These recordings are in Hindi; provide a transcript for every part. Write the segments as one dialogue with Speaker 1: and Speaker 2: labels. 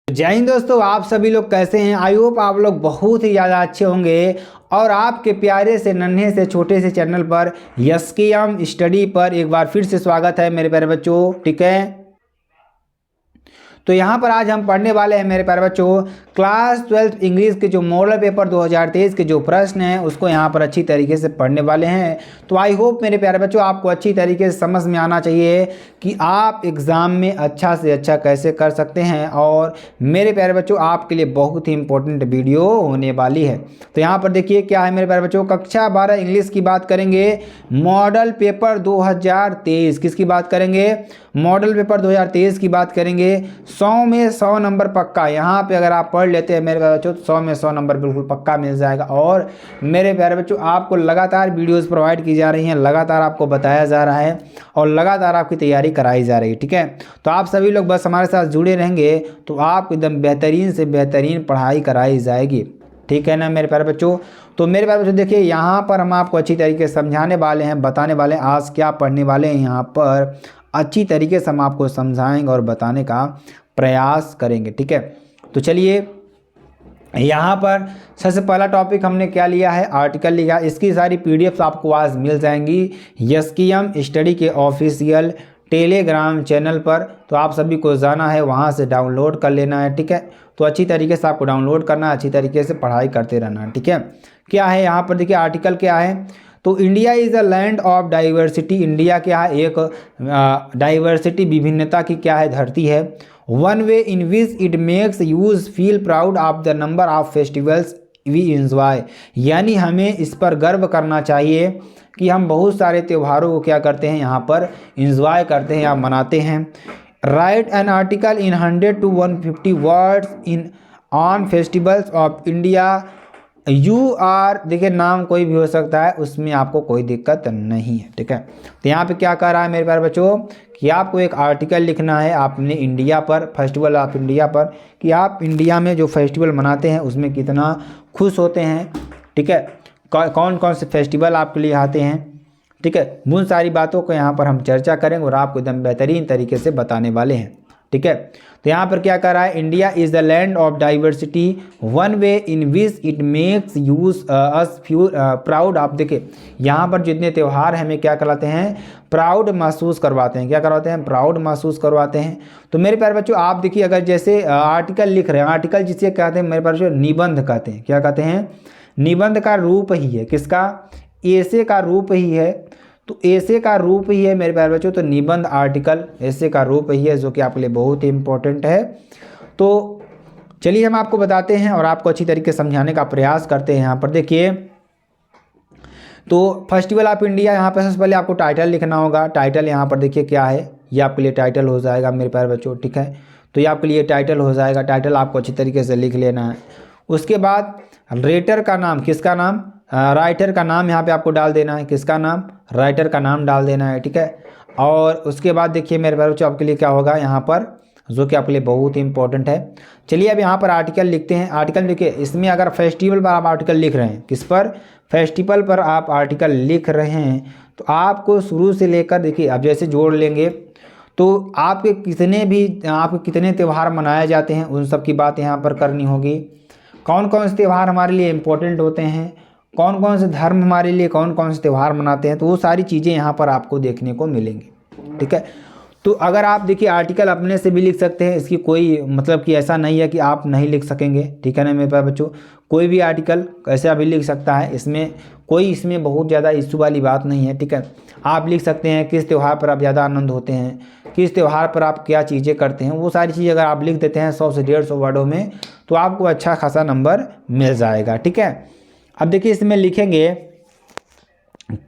Speaker 1: जय हिंद दोस्तों, आप सभी लोग कैसे हैं। आई होप आप लोग बहुत ही ज़्यादा अच्छे होंगे और आपके प्यारे से नन्हे से छोटे से चैनल पर एसकेएम स्टडी पर एक बार फिर से स्वागत है मेरे प्यारे बच्चों। ठीक है, तो यहाँ पर आज हम पढ़ने वाले हैं मेरे प्यारे बच्चों क्लास 12 इंग्लिश के जो मॉडल पेपर 2023 के जो प्रश्न हैं उसको यहाँ पर अच्छी तरीके से पढ़ने वाले हैं। तो आई होप मेरे प्यारे बच्चों आपको अच्छी तरीके से समझ में आना चाहिए कि आप एग्ज़ाम में अच्छा से अच्छा कैसे कर सकते हैं। और मेरे प्यारे बच्चों आपके लिए बहुत ही इंपॉर्टेंट वीडियो होने वाली है। तो यहाँ पर देखिए क्या है मेरे प्यारे बच्चों, कक्षा 12 इंग्लिश की बात करेंगे, मॉडल पेपर 2023 किसकी बात करेंगे, मॉडल पेपर 2023 की बात करेंगे। 100 में 100 नंबर पक्का, यहाँ पे अगर आप पढ़ लेते हैं मेरे प्यारे बच्चों 100 में 100 नंबर बिल्कुल पक्का मिल जाएगा। और मेरे प्यारे बच्चों आपको लगातार वीडियोस प्रोवाइड की जा रही हैं, लगातार आपको बताया जा रहा है और लगातार आपकी तैयारी कराई जा रही है। ठीक है, तो आप सभी लोग बस हमारे साथ जुड़े रहेंगे तो आपको एकदम बेहतरीन से बेहतरीन पढ़ाई कराई जाएगी। ठीक है ना मेरे प्यारे बच्चों। तो मेरे प्यारे बच्चों देखिए यहाँ पर हम आपको अच्छी तरीके से समझाने वाले हैं, बताने वाले हैं आज क्या पढ़ने वाले हैं। यहाँ पर अच्छी तरीके से हम आपको समझाएंगे और बताने का प्रयास करेंगे। ठीक है, तो चलिए यहाँ पर सबसे पहला टॉपिक हमने क्या लिया है, आर्टिकल लिया। इसकी सारी पीडीएफ आपको आज मिल जाएंगी एसकेएम स्टडी के ऑफिशियल टेलीग्राम चैनल पर। तो आप सभी को जाना है, वहाँ से डाउनलोड कर लेना है। ठीक है, तो अच्छी तरीके से आपको डाउनलोड करना है, अच्छी तरीके से पढ़ाई करते रहना है। ठीक है, क्या है यहाँ पर देखिए आर्टिकल क्या है, तो India is a land of diversity. India क्या है, एक डाइवर्सिटी विभिन्नता की क्या है धरती है। One way in which it makes use feel proud of the number of festivals we enjoy. यानी हमें इस पर गर्व करना चाहिए कि हम बहुत सारे त्योहारों को क्या करते हैं यहाँ पर इंजॉय करते हैं या मनाते हैं। Write an article in 100 to 150 words in on festivals of India. You are देखिए नाम कोई भी हो सकता है, उसमें आपको कोई दिक्कत नहीं है। ठीक है, तो यहाँ पे क्या कह रहा है मेरे प्यारे बच्चों कि आपको एक आर्टिकल लिखना है आपने इंडिया पर, फेस्टिवल ऑफ इंडिया पर, कि आप इंडिया में जो फेस्टिवल मनाते हैं उसमें कितना खुश होते हैं। ठीक है, कौन कौन से फेस्टिवल आपके लिए आते हैं। ठीक है, उन सारी बातों को यहाँ पर हम चर्चा करेंगे और आपको एकदम बेहतरीन तरीके से बताने वाले हैं। ठीक है, तो यहाँ पर क्या कर रहा है, India is the land of diversity one way in which it makes use us proud of. देखिए यहाँ पर जितने त्यौहार हमें क्या कराते हैं, प्राउड महसूस करवाते हैं। क्या करवाते हैं, प्राउड महसूस करवाते हैं। तो मेरे प्यारे बच्चों आप देखिए अगर जैसे आर्टिकल लिख रहे हैं, आर्टिकल जिसे कहते हैं मेरे प्यारे बच्चों निबंध कहते हैं। क्या कहते हैं, निबंध का रूप ही है, किसका, एसे का रूप ही है। तो ऐसे का रूप ही है मेरे प्यारे बच्चों, तो निबंध आर्टिकल ऐसे का रूप ही है जो कि आपके लिए बहुत ही इंपॉर्टेंट है। तो चलिए हम आपको बताते हैं और आपको अच्छी तरीके से समझाने का प्रयास करते हैं। यहाँ पर देखिए तो फेस्टिवल ऑफ इंडिया, यहाँ पर सबसे पहले आपको टाइटल लिखना होगा। टाइटल यहाँ पर देखिए क्या है, ये आपके लिए टाइटल हो जाएगा मेरे प्यारे बच्चों। ठीक है, तो ये आपके लिए टाइटल हो जाएगा, टाइटल आपको अच्छी तरीके से लिख लेना है। उसके बाद राइटर का नाम, किसका नाम, राइटर का नाम यहाँ पे आपको डाल देना है, किसका नाम, राइटर का नाम डाल देना है। ठीक है, और उसके बाद देखिए मेरे प्यारे बच्चों आपके लिए क्या होगा यहाँ पर, जो कि आपके लिए बहुत ही इंपॉर्टेंट है। चलिए अब यहाँ पर आर्टिकल लिखते हैं। आर्टिकल देखिए इसमें अगर फेस्टिवल पर आप आर्टिकल लिख रहे हैं, किस पर, फेस्टिवल पर आप आर्टिकल लिख रहे हैं, तो आपको शुरू से लेकर देखिए अब जैसे जोड़ लेंगे तो आपके कितने त्यौहार मनाए जाते हैं उन सब की बात यहाँ पर करनी होगी। कौन कौन से त्यौहार हमारे लिए इम्पोर्टेंट होते हैं, कौन कौन से धर्म हमारे लिए कौन कौन से त्यौहार मनाते हैं, तो वो सारी चीज़ें यहाँ पर आपको देखने को मिलेंगी। ठीक है, तो अगर आप देखिए आर्टिकल अपने से भी लिख सकते हैं, इसकी कोई मतलब कि ऐसा नहीं है कि आप नहीं लिख सकेंगे। ठीक है ना मेरे प्यारे बच्चों, कोई भी आर्टिकल ऐसा भी लिख सकता है, इसमें बहुत ज़्यादा इशू वाली बात नहीं है। ठीक है, आप लिख सकते हैं किस त्यौहार पर आप ज़्यादा आनंद होते हैं, किस त्यौहार पर आप क्या चीज़ें करते हैं, वो सारी चीज़ें अगर आप लिख देते हैं 100 से 150 वर्डों में तो आपको अच्छा खासा नंबर मिल जाएगा। ठीक है, अब देखिए इसमें लिखेंगे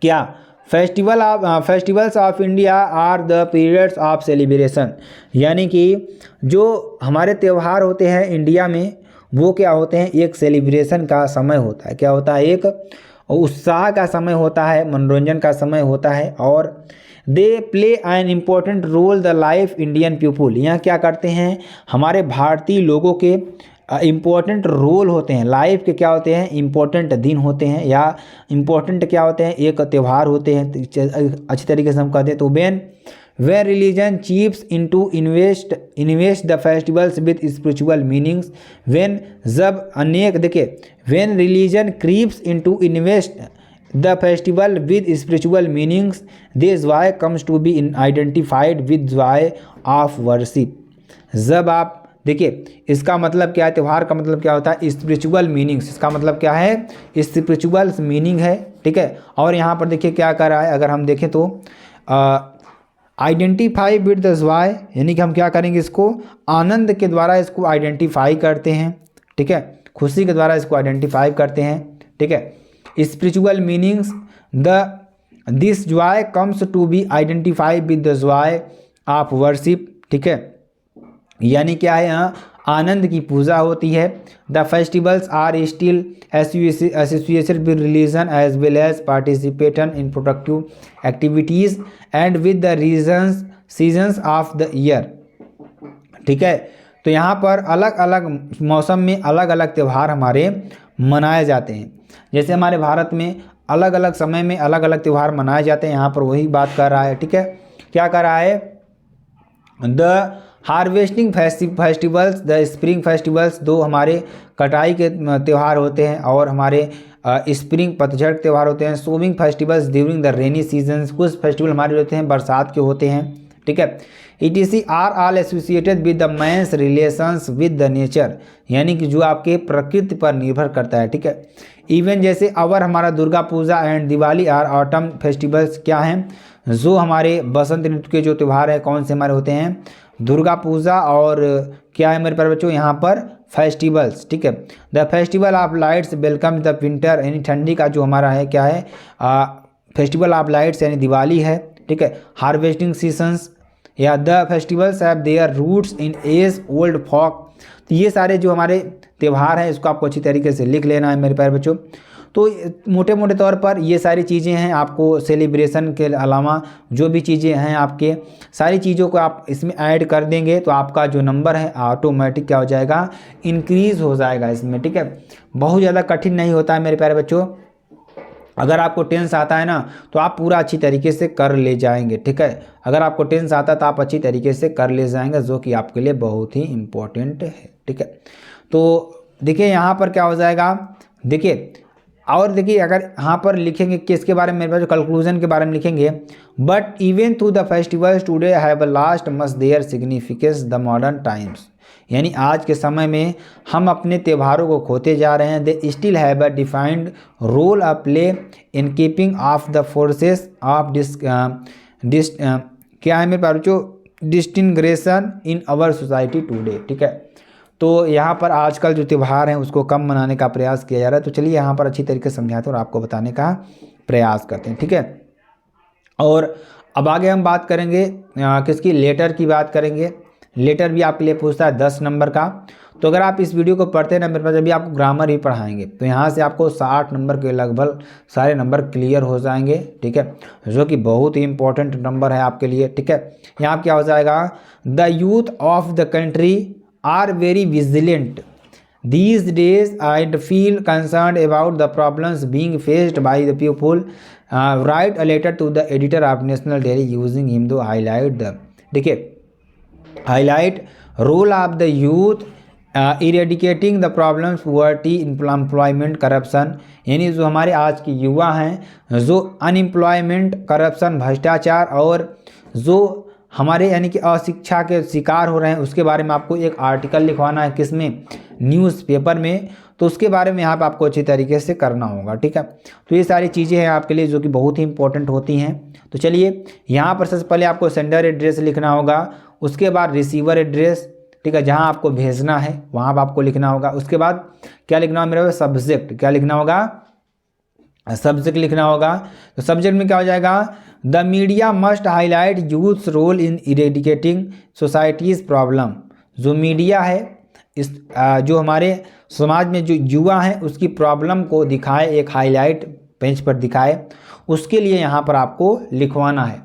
Speaker 1: क्या, festivals of India are the periods of celebration. यानी कि जो हमारे त्यौहार होते हैं इंडिया में वो क्या होते हैं, एक सेलिब्रेशन का समय होता है। क्या होता है, एक उत्साह का समय होता है, मनोरंजन का समय होता है। और they play an important role the life Indian people. यहाँ क्या करते हैं, हमारे भारतीय लोगों के इम्पोर्टेंट रोल होते हैं, लाइफ के क्या होते हैं, इम्पोर्टेंट दिन होते हैं या इम्पोर्टेंट क्या होते हैं, एक त्यौहार होते हैं। अच्छी तरीके से हम कहते हैं तो when When religion cheaps into invest the festivals with spiritual meanings, when जब अनेक देखिए when religion creeps into invest the festival with spiritual meanings, this joy comes to be identified with joy of worship. जब आप देखिए इसका मतलब क्या है, त्यौहार का मतलब क्या होता है, स्पिरिचुअल मीनिंग्स, इसका मतलब क्या है, स्पिरिचुअल मीनिंग है, ठीक है। और यहाँ पर देखिए क्या कर रहा है, अगर हम देखें तो आइडेंटिफाई विद द जॉय, यानी कि हम क्या करेंगे, इसको आनंद के द्वारा इसको आइडेंटिफाई करते हैं, ठीक है, खुशी के द्वारा इसको आइडेंटिफाई करते हैं, ठीक है। Spiritual meanings this joy comes to be identify with the joy of worship, ठीक है। यानी क्या है, यहाँ आनंद की पूजा होती है। The festivals are still associated with religion as well as participation in productive activities and with the reasons seasons of the year, ठीक है। तो यहाँ पर अलग अलग मौसम में अलग अलग त्यौहार हमारे मनाए जाते हैं। जैसे हमारे भारत में अलग अलग समय में अलग अलग त्यौहार मनाए जाते हैं, यहाँ पर वही बात कर रहा है, ठीक है। क्या कर रहा है, the harvesting festivals, the spring festivals, दो हमारे कटाई के त्यौहार होते हैं और हमारे स्प्रिंग पतझड़ त्यौहार होते हैं। Sowing festivals during the rainy seasons, कुछ फेस्टिवल हमारे होते हैं बरसात के होते हैं, ठीक है। ETC are all associated with the man's relations with the nature, यानी कि जो आपके प्रकृति पर निर्भर करता है, ठीक है। इवन जैसे अवर हमारा Durga Puja and Diwali are autumn festivals, क्या हैं, जो हमारे बसंत ऋतु के जो त्यौहार हैं कौन से हमारे होते हैं, दुर्गा पूजा और क्या है मेरे प्यारे बच्चों यहाँ पर फेस्टिवल्स, ठीक है। The festival of lights welcome the winter, यानी ठंडी का जो हमारा है क्या है, फेस्टिवल ऑफ लाइट्स यानी दिवाली है, ठीक है। हार्वेस्टिंग सीजन्स या the festivals have their roots in age old folk, तो ये सारे जो हमारे त्यौहार हैं इसको आपको अच्छी तरीके से लिख लेना है मेरे प्यारे बच्चों। तो मोटे मोटे तौर पर ये सारी चीज़ें हैं, आपको सेलिब्रेशन के अलावा जो भी चीज़ें हैं आपके सारी चीज़ों को आप इसमें ऐड कर देंगे तो आपका जो नंबर है ऑटोमेटिक क्या हो जाएगा, इंक्रीज़ हो जाएगा इसमें, ठीक है। बहुत ज़्यादा कठिन नहीं होता है मेरे प्यारे बच्चों, अगर आपको टेंस आता है ना तो आप पूरा अच्छी तरीके से कर ले जाएंगे, ठीक है। अगर आपको टेंस आता है तो आप अच्छी तरीके से कर ले जाएंगे, जो कि आपके लिए बहुत ही इम्पोर्टेंट है, ठीक है। तो देखिए यहाँ पर क्या हो जाएगा, देखिए और देखिए अगर यहाँ पर लिखेंगे किसके बारे में, मेरे पास कंक्लूजन के बारे में लिखेंगे, but even through the festivals today have last must their significance the modern times, यानी आज के समय में हम अपने त्योहारों को खोते जा रहे हैं। They still have a defined role a play in keeping of the forces of क्या है मेरे पास जो disintegration in our society today, ठीक है। तो यहाँ पर आजकल जो त्यौहार हैं उसको कम मनाने का प्रयास किया जा रहा है। तो चलिए यहाँ पर अच्छी तरीके से समझाते हैं और आपको बताने का प्रयास करते हैं, ठीक है। और अब आगे हम बात करेंगे किसकी, लेटर की बात करेंगे। लेटर भी आपके लिए पूछता है 10 नंबर का। तो अगर आप इस वीडियो को पढ़ते हैं ना मेरे पास, अभी आपको ग्रामर ही पढ़ाएंगे तो यहाँ से आपको 60 नंबर के लगभग सारे नंबर क्लियर हो जाएंगे, ठीक है, जो कि बहुत ही इंपॉर्टेंट नंबर है आपके लिए, ठीक है। यहाँ क्या हो जाएगा, the youth of the country are very vigilant these days and feel concerned about the problems being faced by the people. Write a letter to the editor of National Diary using him to highlight the, देखिए highlight role of the youth eradicating the problems poverty employment corruption, यानी जो हमारे आज के युवा हैं जो अनएम्प्लॉयमेंट करप्शन भ्रष्टाचार और जो हमारे यानी कि अशिक्षा के शिकार हो रहे हैं उसके बारे में आपको एक आर्टिकल लिखवाना है, किसमें, न्यूज़पेपर में। तो उसके बारे में यहाँ पे आपको अच्छी तरीके से करना होगा, ठीक है। तो ये सारी चीज़ें हैं आपके लिए जो कि बहुत ही इंपॉर्टेंट होती हैं। तो चलिए यहाँ पर सबसे पहले आपको सेंडर एड्रेस लिखना होगा, उसके बाद रिसीवर एड्रेस, ठीक है, जहाँ आपको भेजना है वहाँ पर आपको लिखना होगा। उसके बाद क्या लिखना होगा मेरा, सब्जेक्ट, क्या लिखना होगा, सब्जेक्ट लिखना होगा। तो सब्जेक्ट में क्या हो जाएगा, the media must highlight youths role in eradicating society's problem, जो मीडिया है इस जो हमारे समाज में जो युवा हैं उसकी प्रॉब्लम को दिखाए, एक हाईलाइट पेज पर दिखाए, उसके लिए यहाँ पर आपको लिखवाना है।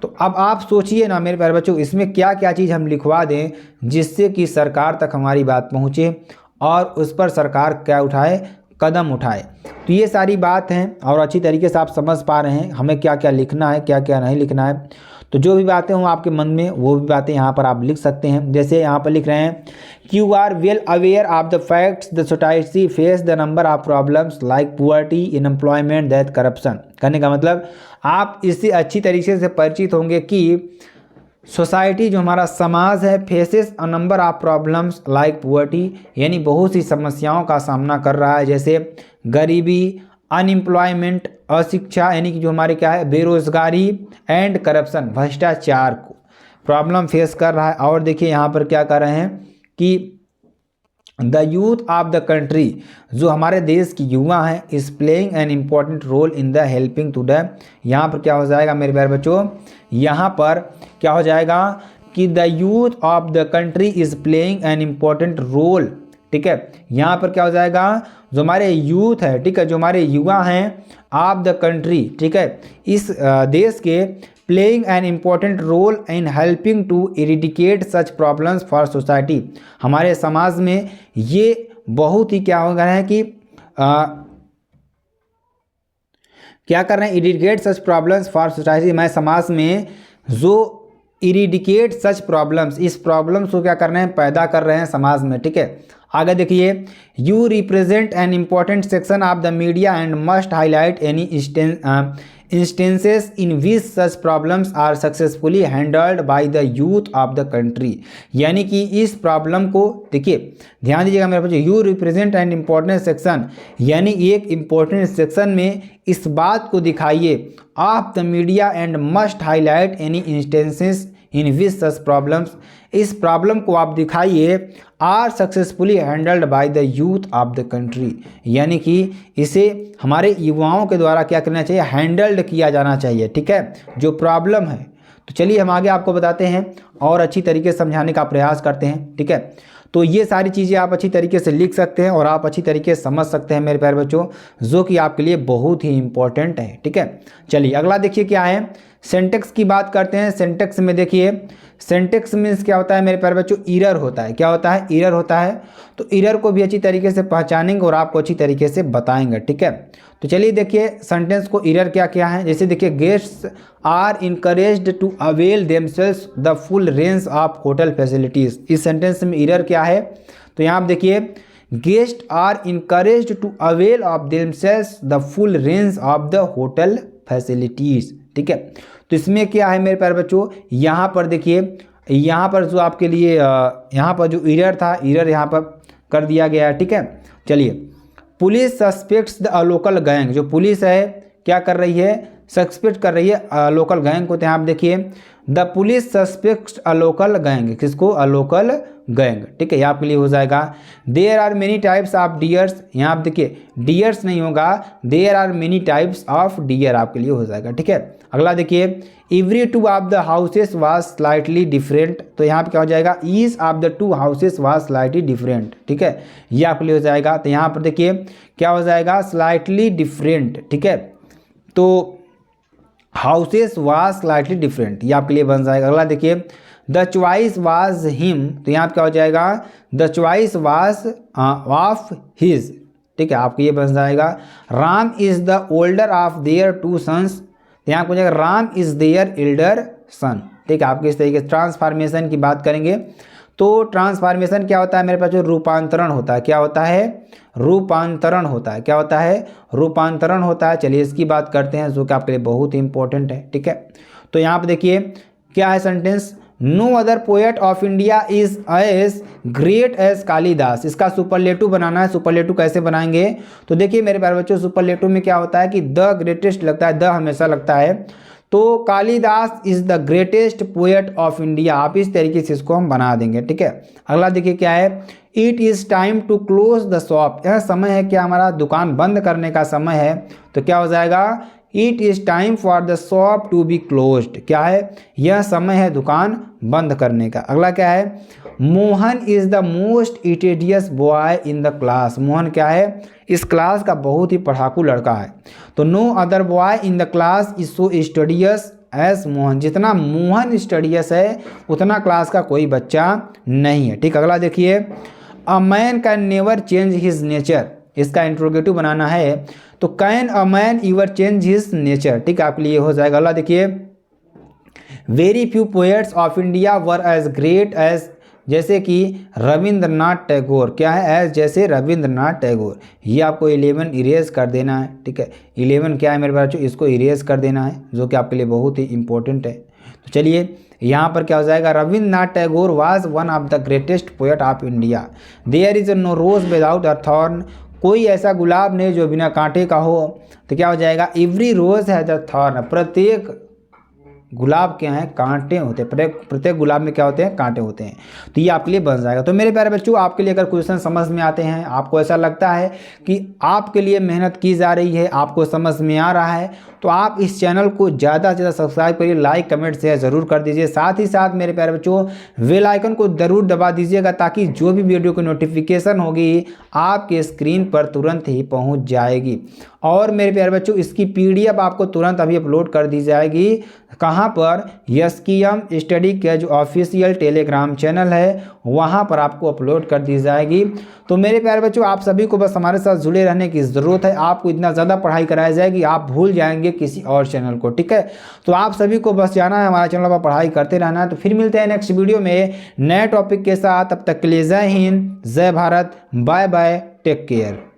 Speaker 1: तो अब आप सोचिए ना मेरे प्यारे बच्चों, इसमें क्या क्या चीज़ हम लिखवा दें जिससे कि सरकार तक हमारी बात पहुँचे और उस पर सरकार क्या उठाए, कदम उठाए। तो ये सारी बात हैं और अच्छी तरीके से आप समझ पा रहे हैं हमें क्या क्या लिखना है, क्या क्या नहीं लिखना है। तो जो भी बातें हों आपके मन में वो भी बातें यहाँ पर आप लिख सकते हैं। जैसे यहाँ पर लिख रहे हैं you are well aware of the facts the society face the number of problems like poverty unemployment that corruption. कहने का मतलब आप इससे अच्छी तरीके से परिचित होंगे कि सोसाइटी जो हमारा समाज है faces a number of problems like poverty, यानी बहुत सी समस्याओं का सामना कर रहा है, जैसे गरीबी, अनएम्प्लॉयमेंट, अशिक्षा यानी कि जो हमारे क्या है बेरोजगारी, एंड करप्शन भ्रष्टाचार को प्रॉब्लम फेस कर रहा है। और देखिए यहाँ पर क्या कर रहे हैं कि the youth of the country, जो हमारे देश की युवा हैं, is playing an important role in the helping to the, यहाँ पर क्या हो जाएगा मेरे प्यारे बच्चों, यहाँ पर क्या हो जाएगा कि the youth of the country is playing an important role. ठीक है, यहाँ पर क्या हो जाएगा जो हमारे यूथ है, ठीक है, जो हमारे युवा हैं ऑफ द कंट्री, ठीक है, इस देश के playing an important role in helping to eradicate such problems for society. हमारे समाज में ये बहुत ही क्या हो गया है कि क्या कर रहे हैं, इरिडिकेट सच प्रॉब्लम्स फॉर सोसाइटी। हमारे समाज में जो इरिडिकेट सच प्रॉब्लम्स, इस प्रॉब्लम्स को क्या कर रहे हैं, पैदा कर रहे हैं समाज में। ठीक है, आगे देखिए you represent an important section of the media and must highlight any instances in which such problems are successfully handled by the youth of the country। यानी कि इस प्रॉब्लम को देखिए ध्यान दीजिएगा मेरे बच्चों, you represent an important section, यानी एक इम्पॉर्टेंट सेक्शन में इस बात को दिखाइए of the media and must highlight any instances in which such problems, इस प्रॉब्लम को आप दिखाइए are successfully handled by the youth of the country, यानी कि इसे हमारे युवाओं के द्वारा क्या करना चाहिए, हैंडल्ड किया जाना चाहिए। ठीक है, जो प्रॉब्लम है। तो चलिए हम आगे आपको बताते हैं और अच्छी तरीके से समझाने का प्रयास करते हैं। ठीक है, तो ये सारी चीज़ें आप अच्छी तरीके से लिख सकते हैं और आप अच्छी तरीके से समझ सकते हैं मेरे प्यारे बच्चों, जो कि आपके लिए बहुत ही इंपॉर्टेंट है। ठीक है, चलिए अगला देखिए क्या है, सिंटैक्स की बात करते हैं। सिंटैक्स में देखिए, सिंटैक्स मीन्स क्या होता है मेरे प्यारे बच्चों, एरर होता है। क्या होता है, एरर होता है। तो एरर को भी अच्छी तरीके से पहचानेंगे और आपको अच्छी तरीके से बताएंगे। ठीक है, तो चलिए देखिए सेंटेंस को एरर क्या क्या है। जैसे देखिए guests are encouraged to avail themselves the full range of hotel facilities. इस सेंटेंस में एरर क्या है, तो यहाँ आप देखिए guest are encouraged to avail of themselves the full range of the hotel facilities. ठीक है, तो इसमें क्या है मेरे प्यारे बच्चों, यहाँ पर देखिए, यहाँ पर जो आपके लिए यहाँ पर जो एरर था, एरर यहाँ पर कर दिया गया है। ठीक है, चलिए police suspects the local gang, जो पुलिस है क्या कर रही है, सस्पेक्ट कर रही है लोकल गैंग को। तो यहाँ आप देखिए the police suspects a local gang, किसको, अ लोकल गैंग। ठीक है, ये आपके लिए हो जाएगा। There are many types of deers, यहाँ आप देखिए डियर्स नहीं होगा, there are many types of deer आपके लिए हो जाएगा। ठीक है, अगला देखिए every two of the houses was slightly different, तो यहाँ पे क्या हो जाएगा, each of the two houses was slightly different. ठीक है, ये आपके लिए हो जाएगा। तो यहाँ पर देखिए क्या हो जाएगा, स्लाइटली डिफरेंट। ठीक है, तो हाउसेस वाज स्लाइटली डिफरेंट, ये आपके लिए बन जाएगा। अगला देखिए द चॉइस वाज हिम, तो यहाँ पर क्या हो जाएगा, the choice was of his. ठीक है, आपको ये बन जाएगा। Ram is the older of their two sons, तो यहाँ हो जाएगा Ram is their elder son. ठीक है, आपके इस तरीके से ट्रांसफॉर्मेशन की बात करेंगे। तो ट्रांसफॉर्मेशन क्या होता है मेरे पास, जो रूपांतरण होता है, क्या होता है, रूपांतरण होता है। क्या होता है, रूपांतरण होता है। चलिए इसकी बात करते हैं, जो कि आपके लिए बहुत ही इंपॉर्टेंट है। ठीक है, तो यहाँ पे देखिए क्या है sentence, no other poet of India is as great as Kalidas. इसका सुपरलेटिव बनाना है। सुपरलेटिव कैसे बनाएंगे, तो देखिए मेरे प्यारे बच्चों सुपरलेटिव में क्या होता है कि द ग्रेटेस्ट लगता है, द हमेशा लगता है। तो Kalidas is the greatest poet of India, आप इस तरीके से इसको हम बना देंगे। ठीक है, अगला देखिए क्या है, it is time to close the shop, यह समय है क्या, हमारा दुकान बंद करने का समय है। तो क्या हो जाएगा, it is time for the shop to be closed, क्या है, यह समय है दुकान बंद करने का। अगला क्या है, Mohan is the most tedious boy in the class, Mohan क्या है, इस क्लास का बहुत ही पढ़ाकू लड़का है। तो no other boy in the class is so studious as Mohan, जितना मोहन स्टडियस है उतना क्लास का कोई बच्चा नहीं है। ठीक, अगला देखिए a man can never change his nature, इसका इंट्रोगेटिव बनाना है। तो can a man ever change his nature. ठीक है, आपके लिए हो जाएगा। अगला देखिए very few poets of India were as great as, जैसे कि रविंद्रनाथ टैगोर, क्या है, एज जैसे रविंद्रनाथ टैगोर। ये आपको 11 इरेज कर देना है, ठीक है। 11 क्या है मेरे बच्चों, इसको इरेज कर देना है, जो कि आपके लिए बहुत ही इंपॉर्टेंट है। तो चलिए यहाँ पर क्या हो जाएगा, Rabindranath Tagore was one of the greatest poet of India. There is no rose without a thorn, कोई ऐसा गुलाब नहीं जो बिना कांटे का हो। तो क्या हो जाएगा, every rose has a thorn, प्रत्येक गुलाब क्या हैं, कांटे होते हैं, प्रत्येक गुलाब में क्या होते हैं, कांटे होते हैं। तो ये आपके लिए बन जाएगा। तो मेरे प्यारे बच्चों, आपके लिए अगर क्वेश्चन समझ में आते हैं, आपको ऐसा लगता है कि आपके लिए मेहनत की जा रही है, आपको समझ में आ रहा है, तो आप इस चैनल को ज़्यादा से ज़्यादा सब्सक्राइब करिए, लाइक कमेंट शेयर ज़रूर कर दीजिए। साथ ही साथ मेरे प्यारे बच्चों, बेल आइकन को ज़रूर दबा दीजिएगा, ताकि जो भी वीडियो की नोटिफिकेशन होगी आपके स्क्रीन पर तुरंत ही पहुंच जाएगी। और मेरे प्यारे बच्चों, इसकी PDF आपको तुरंत अभी अपलोड कर दी जाएगी। कहाँ पर, यस्कीएम स्टडी के जो ऑफिशियल टेलीग्राम चैनल है वहाँ पर आपको अपलोड कर दी जाएगी। तो मेरे प्यारे बच्चों, आप सभी को बस हमारे साथ जुड़े रहने की ज़रूरत है। आपको इतना ज़्यादा पढ़ाई कराई जाएगी, आप भूल जाएंगे किसी और चैनल को, ठीक है। तो आप सभी को बस जाना है, हमारे चैनल पर पढ़ाई करते रहना है। तो फिर मिलते हैं नेक्स्ट वीडियो में नए टॉपिक के साथ। तब तक के लिए जय हिंद, जय Bharat, bye bye, take care.